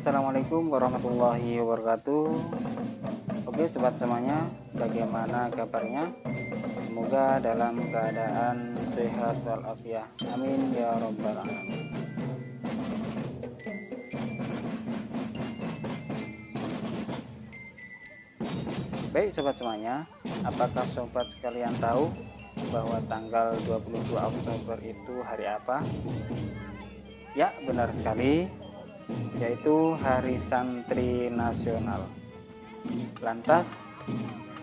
Assalamualaikum warahmatullahi wabarakatuh. Oke sobat semuanya, bagaimana kabarnya? Semoga dalam keadaan sehat walafiat. Amin ya robbal alamin. Baik sobat semuanya, apakah sobat sekalian tahu bahwa tanggal 22 Oktober itu hari apa? Ya, benar sekali, yaitu Hari Santri Nasional. Lantas,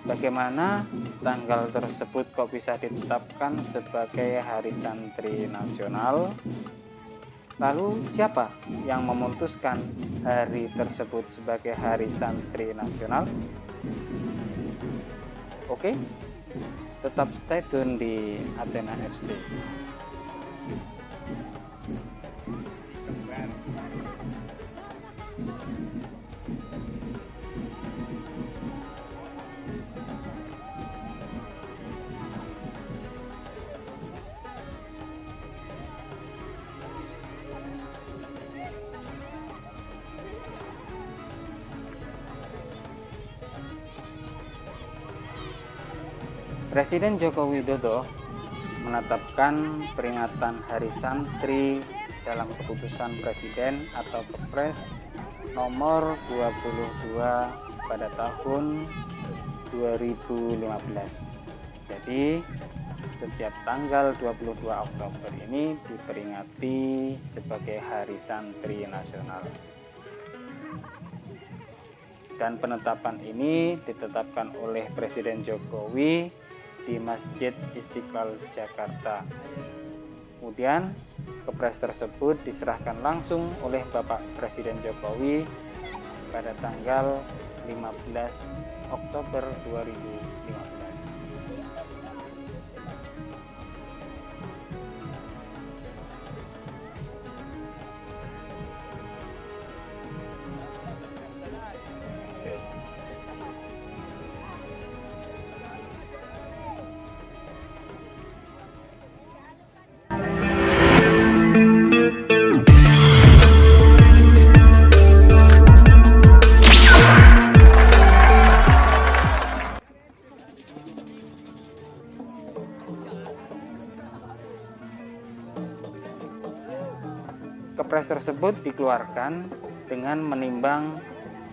bagaimana tanggal tersebut kok bisa ditetapkan sebagai Hari Santri Nasional? Lalu siapa yang memutuskan hari tersebut sebagai Hari Santri Nasional? Oke, tetap stay tune di Athena FC. Presiden Joko Widodo menetapkan peringatan Hari Santri dalam keputusan Presiden atau Kepres nomor 22 pada tahun 2015. Jadi setiap tanggal 22 Oktober ini diperingati sebagai Hari Santri Nasional. Dan penetapan ini ditetapkan oleh Presiden Jokowi di Masjid Istiqlal Jakarta. Kemudian Kepres tersebut diserahkan langsung oleh Bapak Presiden Jokowi pada tanggal 15 Oktober 2015. Kepres tersebut dikeluarkan dengan menimbang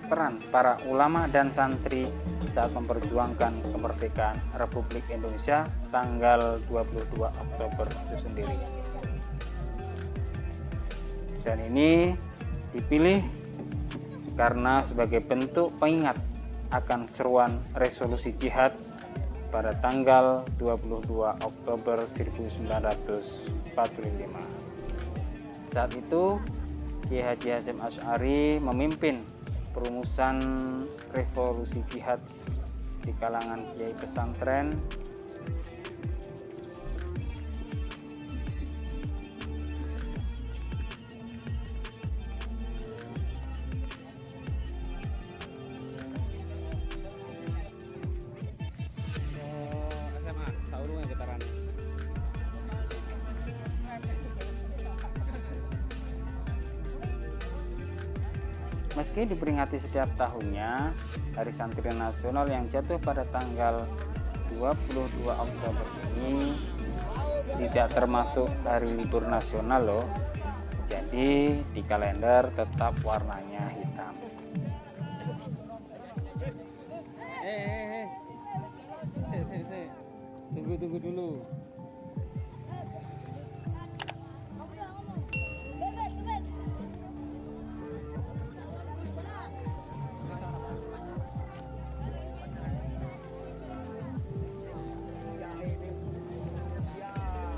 peran para ulama dan santri saat memperjuangkan kemerdekaan Republik Indonesia tanggal 22 Oktober itu sendiri. Dan ini dipilih karena sebagai bentuk pengingat akan seruan resolusi jihad pada tanggal 22 Oktober 1945. Saat itu Kiai Haji Hasyim Asy'ari memimpin perumusan revolusi jihad di kalangan kiai pesantren. Meski diperingati setiap tahunnya, Hari Santri Nasional yang jatuh pada tanggal 22 Oktober ini tidak termasuk hari libur nasional loh. Jadi di kalender tetap warnanya hitam. Tunggu dulu.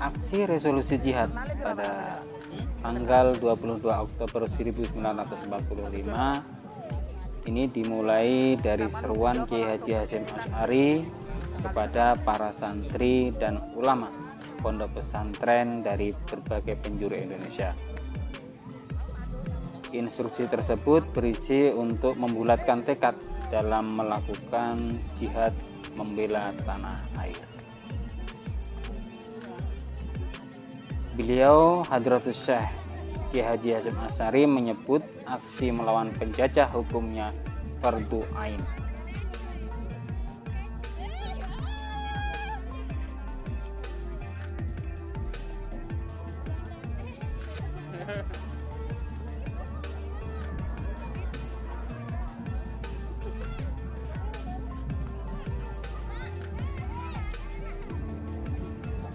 Aksi resolusi jihad pada tanggal 22 Oktober 1945 ini dimulai dari seruan Kiai Haji Hasyim Asy'ari kepada para santri dan ulama pondok pesantren dari berbagai penjuru Indonesia. Instruksi tersebut berisi untuk membulatkan tekad dalam melakukan jihad membela tanah air. Beliau Hadratus Syekh Kiai Haji Hasyim Asy'ari menyebut aksi melawan penjajah hukumnya fardu ain.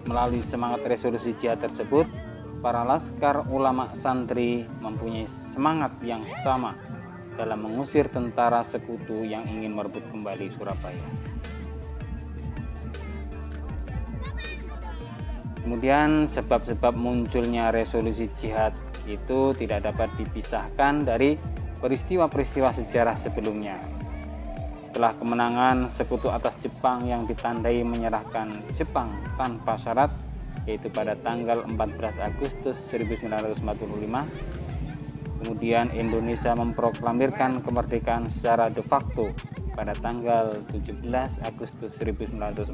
Melalui semangat resolusi jihad tersebut, para laskar ulama santri mempunyai semangat yang sama dalam mengusir tentara sekutu yang ingin merebut kembali Surabaya. Kemudian sebab-sebab munculnya resolusi jihad itu tidak dapat dipisahkan dari peristiwa-peristiwa sejarah sebelumnya. Setelah kemenangan sekutu atas Jepang yang ditandai menyerahkan Jepang tanpa syarat, yaitu pada tanggal 14 Agustus 1945, kemudian Indonesia memproklamirkan kemerdekaan secara de facto pada tanggal 17 Agustus 1945.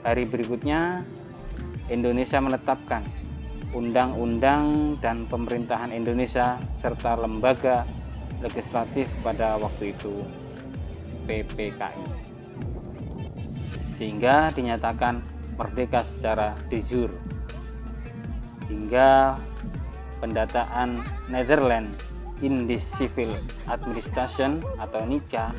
Hari berikutnya, Indonesia menetapkan undang-undang dan pemerintahan Indonesia serta lembaga legislatif pada waktu itu PPKI, sehingga dinyatakan merdeka secara de jure. Hingga pendataan Netherlands in the Civil Administration atau NICA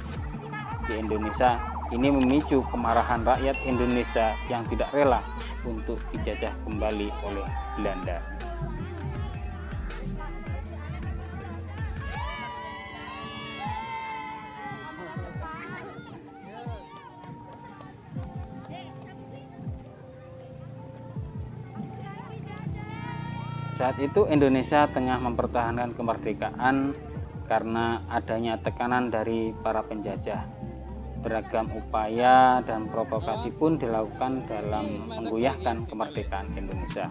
di Indonesia ini memicu kemarahan rakyat Indonesia yang tidak rela untuk dijajah kembali oleh Belanda. Saat itu Indonesia tengah mempertahankan kemerdekaan karena adanya tekanan dari para penjajah. Beragam upaya dan provokasi pun dilakukan dalam menggoyahkan kemerdekaan Indonesia.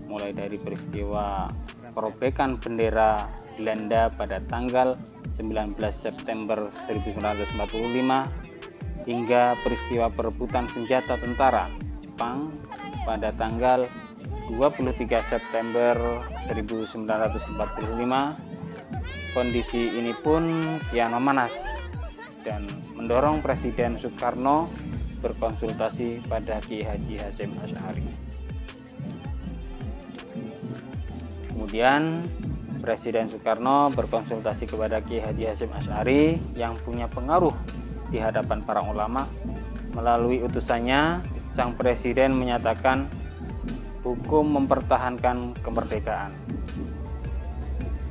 Mulai dari peristiwa perobekan bendera Belanda pada tanggal 19 September 1945 hingga peristiwa perebutan senjata tentara Jepang pada tanggal 23 September 1945. Kondisi ini pun kian memanas dan mendorong Presiden Soekarno berkonsultasi pada Kiai Haji Hasyim Asy'ari. Kemudian Presiden Soekarno berkonsultasi kepada Kiai Haji Hasyim Asy'ari yang punya pengaruh di hadapan para ulama. Melalui utusannya, sang presiden menyatakan hukum mempertahankan kemerdekaan.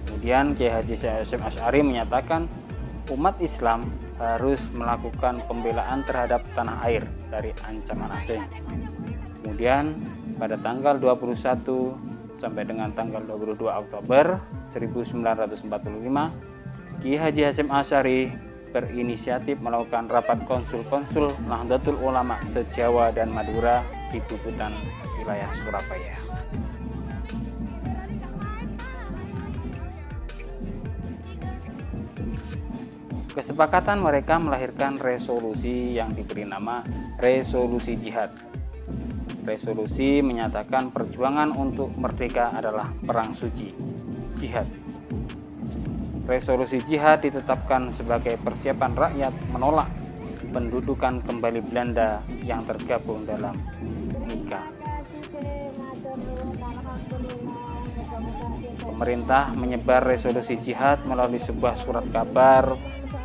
Kemudian Kiai Haji Hasyim Asy'ari menyatakan umat Islam harus melakukan pembelaan terhadap tanah air dari ancaman asing. Kemudian pada tanggal 21 sampai dengan tanggal 22 Oktober 1945, Kiai Haji Hasyim Asy'ari berinisiatif melakukan rapat konsul-konsul Nahdlatul Ulama se-Jawa dan Madura di Bubutan wilayah Surabaya. Kesepakatan mereka melahirkan resolusi yang diberi nama Resolusi Jihad. Resolusi menyatakan perjuangan untuk merdeka adalah perang suci, jihad. Resolusi jihad ditetapkan sebagai persiapan rakyat menolak pendudukan kembali Belanda yang tergabung dalam NICA. Pemerintah menyebar resolusi jihad melalui sebuah surat kabar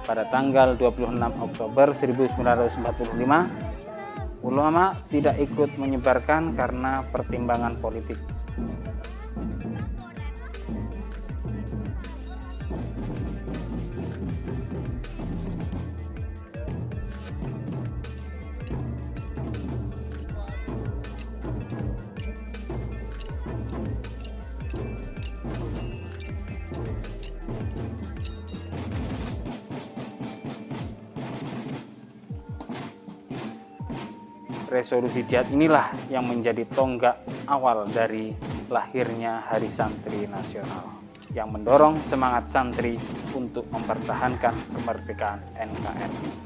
pada tanggal 26 Oktober 1945. Ulama tidak ikut menyebarkan karena pertimbangan politik. Resolusi jihad inilah yang menjadi tonggak awal dari lahirnya Hari Santri Nasional yang mendorong semangat santri untuk mempertahankan kemerdekaan NKRI.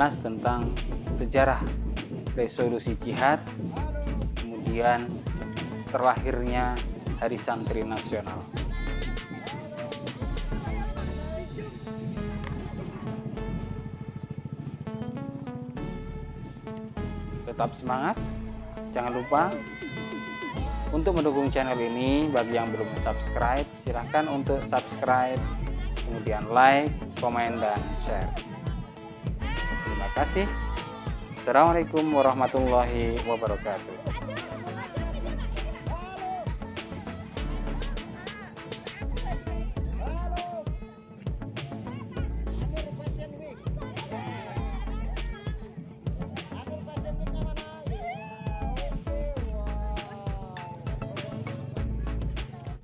mengulas tentang sejarah resolusi jihad, kemudian terlahirnya Hari Santri Nasional. Tetap semangat, jangan lupa untuk mendukung channel ini. Bagi yang belum subscribe, silahkan untuk subscribe, kemudian like, komen, dan share. Terima kasih. Assalamualaikum warahmatullahi wabarakatuh.